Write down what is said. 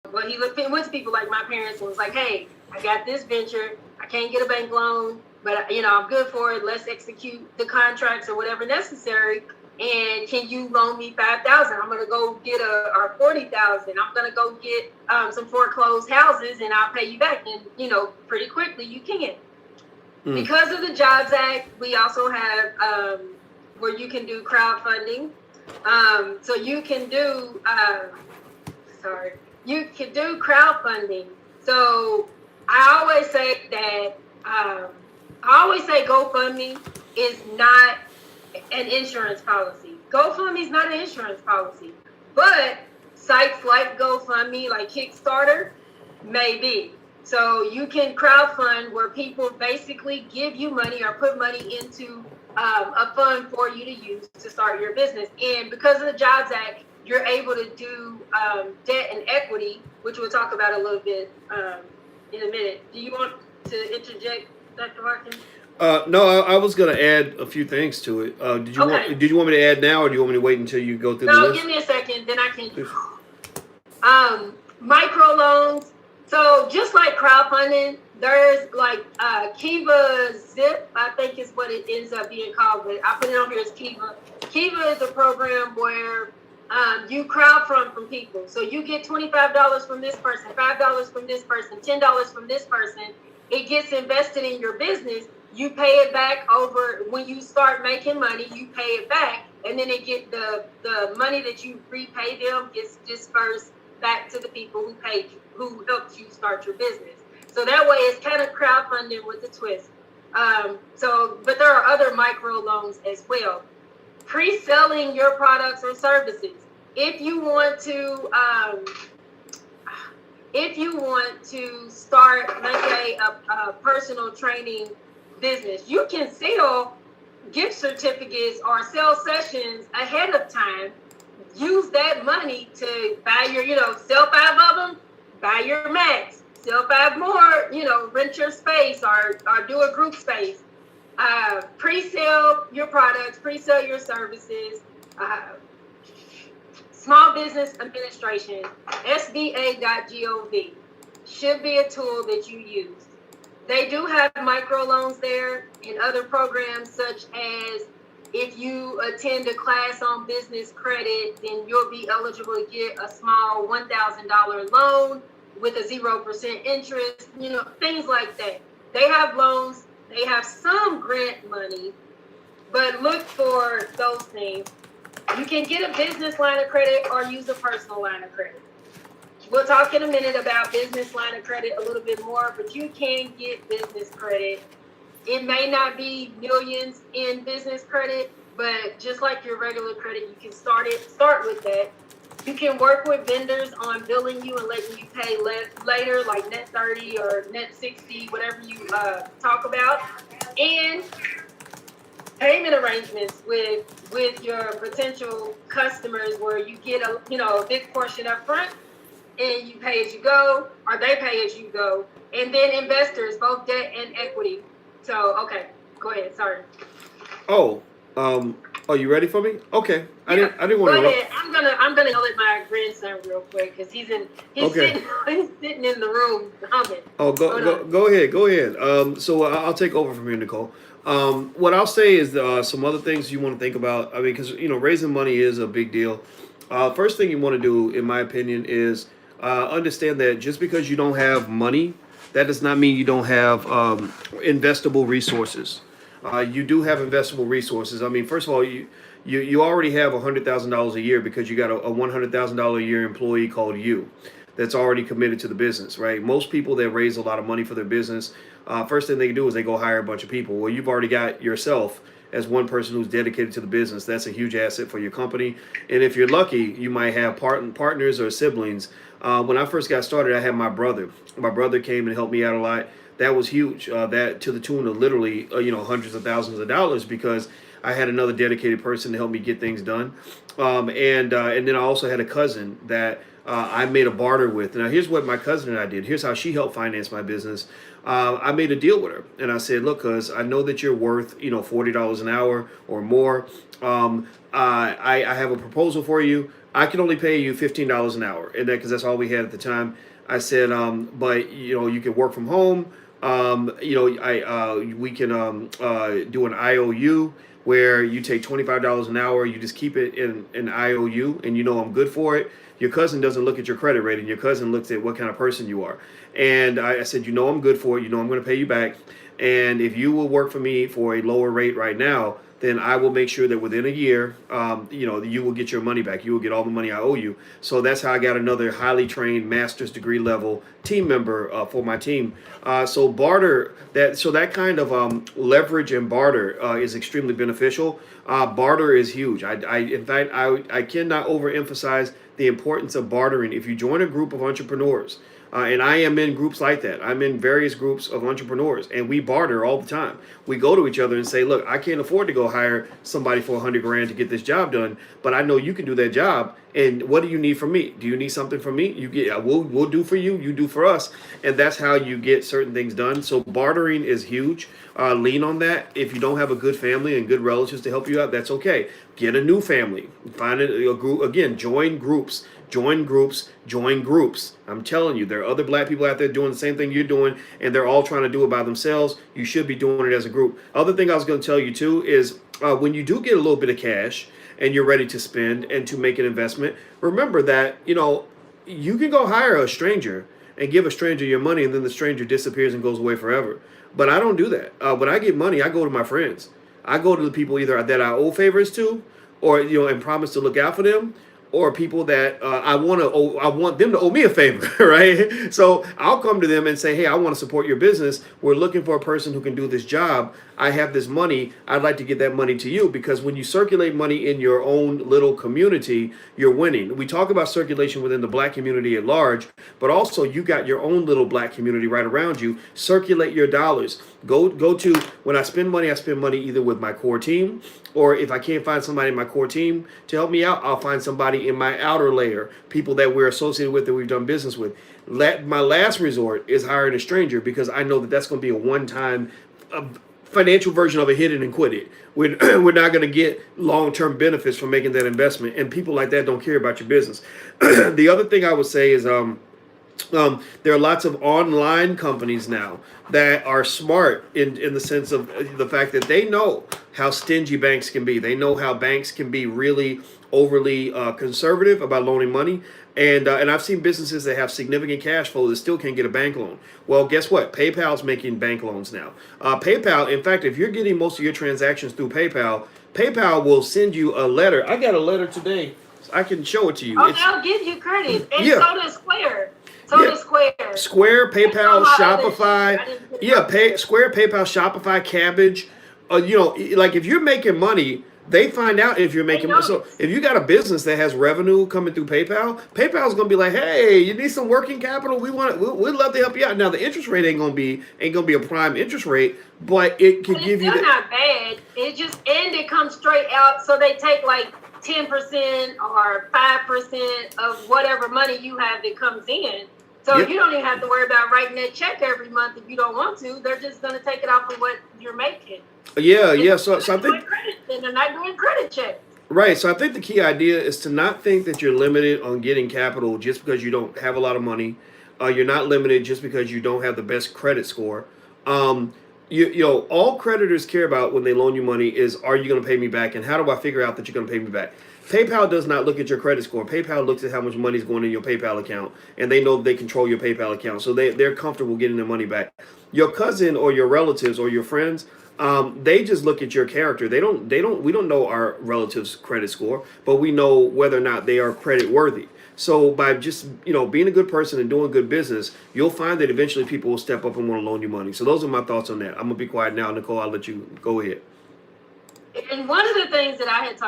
but he went to people like my parents and was like, hey, I got this venture. I can't get a bank loan, but I'm good for it. Let's execute the contracts or whatever necessary. And can you loan me 5,000? I'm gonna go get or 40,000. I'm gonna go get some foreclosed houses, and I'll pay you back. And pretty quickly you can. Because of the Jobs Act, we also have where you can do crowdfunding. So you can do you can do crowdfunding. So I always say that GoFundMe is not an insurance policy. GoFundMe is not an insurance policy, but sites like GoFundMe, like Kickstarter, may be. So you can crowdfund where people basically give you money or put money into a fund for you to use to start your business. And because of the Jobs Act, you're able to do debt and equity, which we'll talk about a little bit in a minute. Do you want to interject, Dr. Watkins? No, I was going to add a few things to it. Did you want me to add now, or do you want me to wait until you go through the list? No, give me a second, then I can. Microloans. So just like crowdfunding, there's like Kiva Zip, I think is what it ends up being called, but I put it on here as Kiva. Kiva is a program where you crowdfund from people. So you get $25 from this person, $5 from this person, $10 from this person. It gets invested in your business. You pay it back over when you start making money. You pay it back, and then it get the money that you repay them gets dispersed back to the people who paid you, who helped you start your business. So that way, it's kind of crowdfunding with a twist. But there are other micro loans as well. Pre-selling your products or services. If you want to start, let's say, a personal training business, you can sell gift certificates or sell sessions ahead of time. Use that money to buy your, sell 5 of them, buy your max, sell 5 more, rent your space or do a group space. Pre-sell your products, pre-sell your services. Small Business Administration, SBA.gov, should be a tool that you use. They do have microloans there and other programs, such as if you attend a class on business credit, then you'll be eligible to get a small $1,000 loan with a 0% interest, things like that. They have loans, they have some grant money, but look for those things. You can get a business line of credit or use a personal line of credit. We'll talk in a minute about business line of credit a little bit more, but you can get business credit. It may not be millions in business credit, but just like your regular credit, you can start with that. You can work with vendors on billing you and letting you pay later, like net 30 or net 60, whatever you talk about. And payment arrangements with your potential customers where you get a big portion up front and you pay as you go, or they pay as you go. And then investors, both debt and equity. So, okay, go ahead. Sorry. Are you ready for me? Okay. I didn't want to. Go ahead. I'm gonna yell at my grandson real quick because he's sitting in the room humming. Oh, go ahead. So I'll take over from here, Nicole. What I'll say is some other things you want to think about. I mean, because raising money is a big deal. First thing you want to do, in my opinion, is understand that just because you don't have money, that does not mean you don't have investable resources. You do have investable resources. I mean, first of all, you already have $100,000 a year because you got a $100,000 a year employee called you that's already committed to the business, right? Most people that raise a lot of money for their business, first thing they do is they go hire a bunch of people. Well, you've already got yourself as one person who's dedicated to the business. That's a huge asset for your company. And if you're lucky, you might have partners or siblings. When I first got started, I had my brother. My brother came and helped me out a lot. That was huge. That to the tune of literally, hundreds of thousands of dollars, because I had another dedicated person to help me get things done. And then I also had a cousin that I made a barter with. Now, here's what my cousin and I did. Here's how she helped finance my business. I made a deal with her, and I said, look, cuz I know that you're worth, $40 an hour or more. I have a proposal for you. I can only pay you $15 an hour, and that because that's all we had at the time. I said, but you can work from home. We can do an IOU where you take $25 an hour, you just keep it in an IOU, and I'm good for it. Your cousin doesn't look at your credit rating. Your cousin looks at what kind of person you are. And I said, I'm good for it. I'm going to pay you back. And if you will work for me for a lower rate right now, then I will make sure that within a year, you will get your money back. You will get all the money I owe you. So that's how I got another highly trained master's degree level team member for my team. So barter, that kind of leverage and barter is extremely beneficial. Barter is huge. In fact, I cannot overemphasize the importance of bartering. If you join a group of entrepreneurs, and I am in groups like that. I'm in various groups of entrepreneurs, and we barter all the time. We go to each other and say, "Look, I can't afford to go hire somebody for $100,000 to get this job done, but I know you can do that job. And what do you need from me? Do you need something from me? We'll do for you. You do for us, and that's how you get certain things done. So bartering is huge. Lean on that. If you don't have a good family and good relatives to help you out, that's okay. Get a new family. Find a group again. Join groups. Join groups, join groups. I'm telling you, there are other black people out there doing the same thing you're doing, and they're all trying to do it by themselves. You should be doing it as a group. Other thing I was going to tell you too is when you do get a little bit of cash and you're ready to spend and to make an investment, remember that, you can go hire a stranger and give a stranger your money, and then the stranger disappears and goes away forever. But I don't do that. When I get money, I go to my friends. I go to the people either that I owe favors to, or and promise to look out for them, or people that I want them to owe me a favor, right? So I'll come to them and say, hey, I want to support your business. We're looking for a person who can do this job. I have this money. I'd like to get that money to you, because when you circulate money in your own little community, you're winning. We talk about circulation within the black community at large, but also you got your own little black community right around you. Circulate your dollars. Go to, when I spend money either with my core team, or if I can't find somebody in my core team to help me out, I'll find somebody in my outer layer, people that we're associated with, that we've done business with. My last resort is hiring a stranger, because I know that that's going to be a one-time financial version of a hit it and quit it. We're not going to get long-term benefits from making that investment, and people like that don't care about your business. The other thing I would say is there are lots of online companies now that are smart in the sense of the fact that they know how stingy banks can be. They know how banks can be really overly conservative about loaning money. And I've seen businesses that have significant cash flow that still can't get a bank loan. Well, guess what? PayPal's making bank loans now. PayPal, in fact, if you're getting most of your transactions through PayPal, PayPal will send you a letter. I got a letter today. I can show it to you. Oh, they'll give you credit. And so does Square. Square, PayPal, Shopify. Square, PayPal, Shopify, Cabbage. Like if you're making money, they find out if you're making money. So if you got a business that has revenue coming through PayPal, PayPal's gonna be like, hey, you need some working capital? We'd love to help you out. Now the interest rate ain't gonna be a prime interest rate, but it could give you. It's still not bad. It comes straight out. So they take like 10% or 5% of whatever money you have that comes in. So you don't even have to worry about writing that check every month if you don't want to. They're just going to take it off of what you're making. Yeah. So I think they're not doing credit checks. Right. So I think the key idea is to not think that you're limited on getting capital just because you don't have a lot of money. You're not limited just because you don't have the best credit score. All creditors care about when they loan you money is, are you going to pay me back, and how do I figure out that you're going to pay me back? PayPal does not look at your credit score. PayPal looks at how much money is going in your PayPal account, and they know they control your PayPal account, so they're comfortable getting their money back. Your cousin or your relatives or your friends, they just look at your character. We don't know our relatives' credit score, but we know whether or not they are credit worthy. So by just being a good person and doing good business, you'll find that eventually people will step up and want to loan you money. So those are my thoughts on that. I'm gonna be quiet now, Nicole. I'll let you go ahead. And one of the things that I had talked